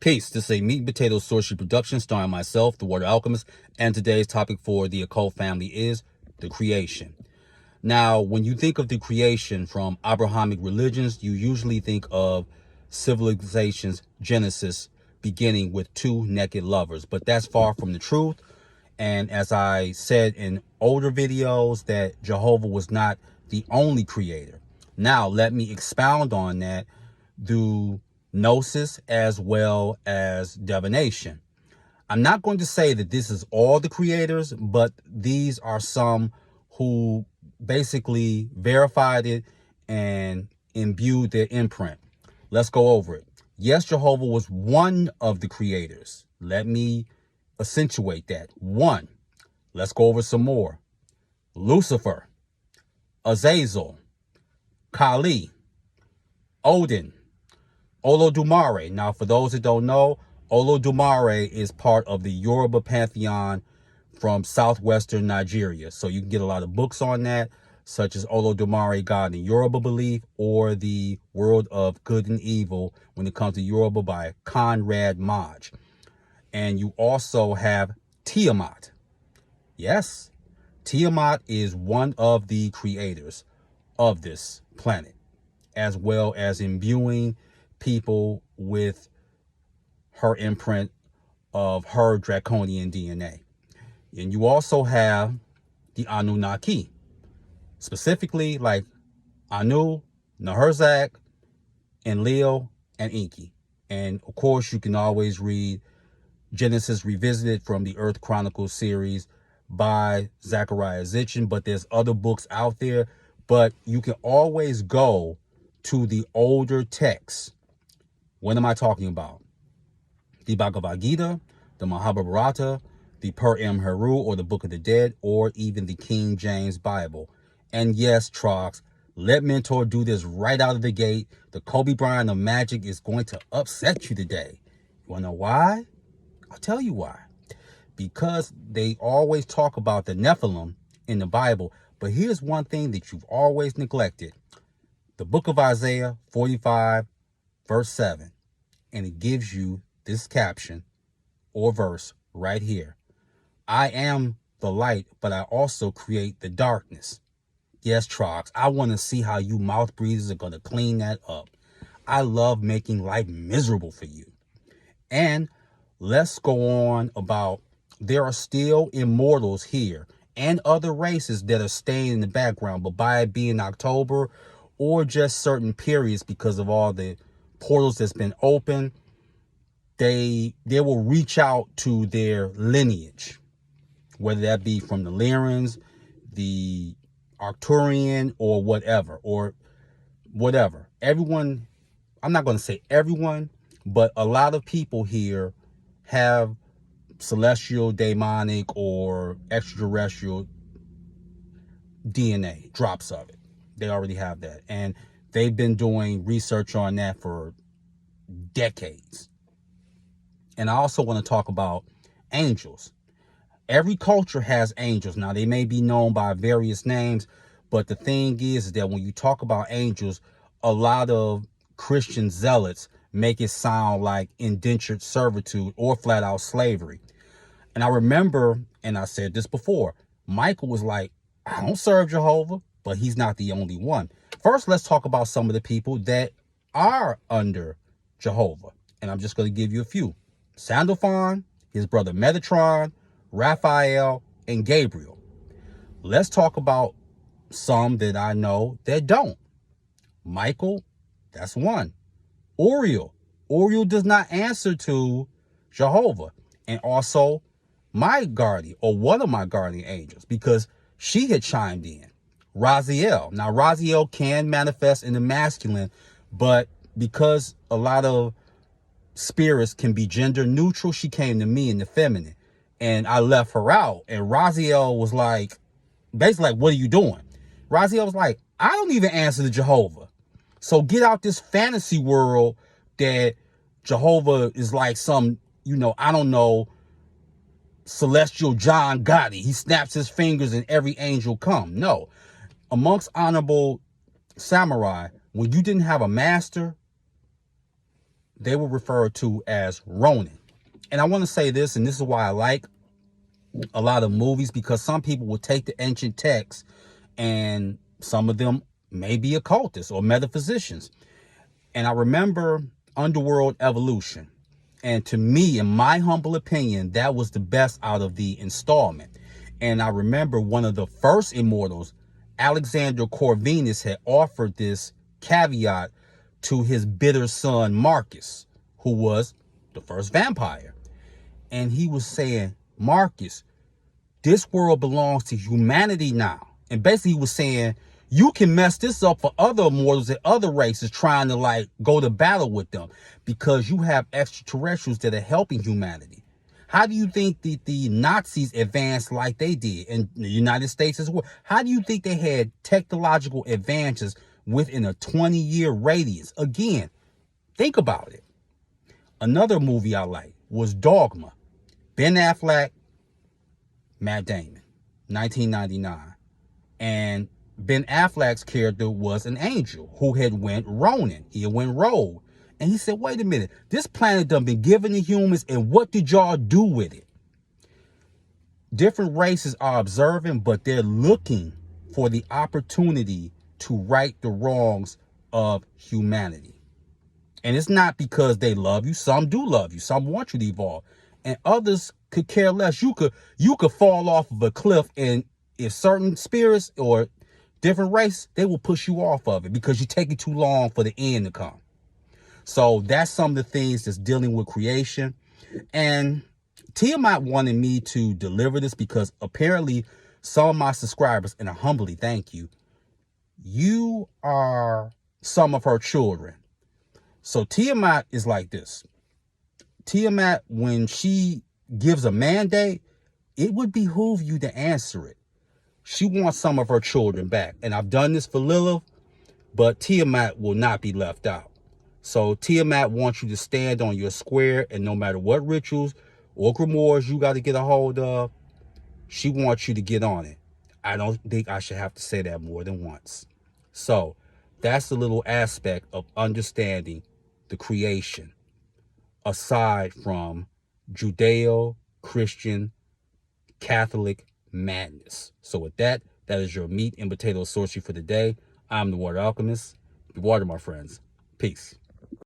Peace. This is a meat and potato sorcery production starring myself, the Water Alchemist, and today's topic for the occult family is the creation. Now, when you think of the creation from Abrahamic religions, you usually think of civilization's genesis beginning with two naked lovers, but that's far from the truth. And as I said in older videos, that Jehovah was not the only creator. Now, let me expound on that through gnosis as well as divination. I'm not going to say that this is all the creators, but these are some who basically verified it and imbued their imprint. Let's go over it. Yes, Jehovah was one of the creators. Let me accentuate that. One. Let's go over some more. Lucifer, Azazel, Kali, Odin, Olodumare. Now, for those that don't know, Olodumare is part of the Yoruba pantheon from southwestern Nigeria. So you can get a lot of books on that, such as Olodumare, God in Yoruba belief, or The World of Good and Evil when it comes to Yoruba by Conrad Maj. And you also have Tiamat. Yes, Tiamat is one of the creators of this planet, as well as imbuing people with her imprint of her draconian DNA. And you also have the Anunnaki, specifically like Anu, Naherzak, Enlil, and Enki. And of course, you can always read Genesis Revisited from the Earth Chronicles series by Zachariah Sitchin, but there's other books out there. But you can always go to the older texts. What am I talking about? The Bhagavad Gita, the Mahabharata, the Per-Em Heru, or the Book of the Dead, or even the King James Bible. And yes, Trox, let Mentor do this right out of the gate. The Kobe Bryant of magic is going to upset you today. You want to know why? I'll tell you why. Because they always talk about the Nephilim in the Bible, but here's one thing that you've always neglected. The book of Isaiah 45, verse 7, and it gives you this caption or verse right here. I am the light, but I also create the darkness. Yes, Trox, I want to see how you mouth breathers are going to clean that up. I love making life miserable for you. And let's go on about there are still immortals here and other races that are staying in the background, but by it being October or just certain periods because of all the portals that's been open, they will reach out to their lineage, whether that be from the Lyrans, the Arcturian, or whatever. Everyone, I'm not going to say everyone, but a lot of people here have celestial, demonic, or extraterrestrial DNA, drops of it. They already have that. And they've been doing research on that for decades. And I also want to talk about angels. Every culture has angels. Now, they may be known by various names, but the thing is that when you talk about angels, a lot of Christian zealots make it sound like indentured servitude or flat out slavery. And I remember, and I said this before, Michael was like, I don't serve Jehovah, but he's not the only one. First, let's talk about some of the people that are under Jehovah. And I'm just going to give you a few. Sandalphon, his brother Metatron, Raphael, and Gabriel. Let's talk about some that I know that don't. Michael, that's one. Uriel. Uriel does not answer to Jehovah. And also my guardian, or one of my guardian angels, because she had chimed in. Raziel. Now, Raziel can manifest in the masculine, but because a lot of spirits can be gender neutral, she came to me in the feminine. And I left her out. And Raziel was like, basically like, what are you doing? Raziel was like, I don't even answer to Jehovah. So get out this fantasy world that Jehovah is like some, I don't know, celestial John Gotti. He snaps his fingers and every angel come. No. Amongst honorable samurai, when you didn't have a master, they were referred to as Ronin. And I want to say this, and this is why I like a lot of movies, because some people will take the ancient texts, and some of them may be occultists or metaphysicians. And I remember Underworld Evolution. And to me, in my humble opinion, that was the best out of the installment. And I remember one of the first immortals, Alexander Corvinus, had offered this caveat to his bitter son, Marcus, who was the first vampire. And he was saying, Marcus, this world belongs to humanity now. And basically he was saying, you can mess this up for other immortals and other races trying to like go to battle with them, because you have extraterrestrials that are helping humanity. How do you think that the Nazis advanced like they did in the United States as well? How do you think they had technological advances within a 20-year radius? Again, think about it. Another movie I like was Dogma. Ben Affleck, Matt Damon, 1999. And Ben Affleck's character was an angel who had went Ronin. He had went rogue. And he said, wait a minute, this planet done been given to humans, and what did y'all do with it? Different races are observing, but they're looking for the opportunity to right the wrongs of humanity. And it's not because they love you. Some do love you. Some want you to evolve. And others could care less. You could fall off of a cliff, and if certain spirits or different race, they will push you off of it because you're taking too long for the end to come. So that's some of the things that's dealing with creation. And Tiamat wanted me to deliver this because apparently some of my subscribers, and I humbly thank you, you are some of her children. So Tiamat is like this. Tiamat, when she gives a mandate, it would behoove you to answer it. She wants some of her children back. And I've done this for Lilith, but Tiamat will not be left out. So Tiamat wants you to stand on your square, and no matter what rituals or grimoires you got to get a hold of, she wants you to get on it. I don't think I should have to say that more than once. So that's a little aspect of understanding the creation, aside from Judeo-Christian Catholic madness. So with that, that is your meat and potato sorcery for the day. I'm the Water Alchemist. The water, my friends. Peace.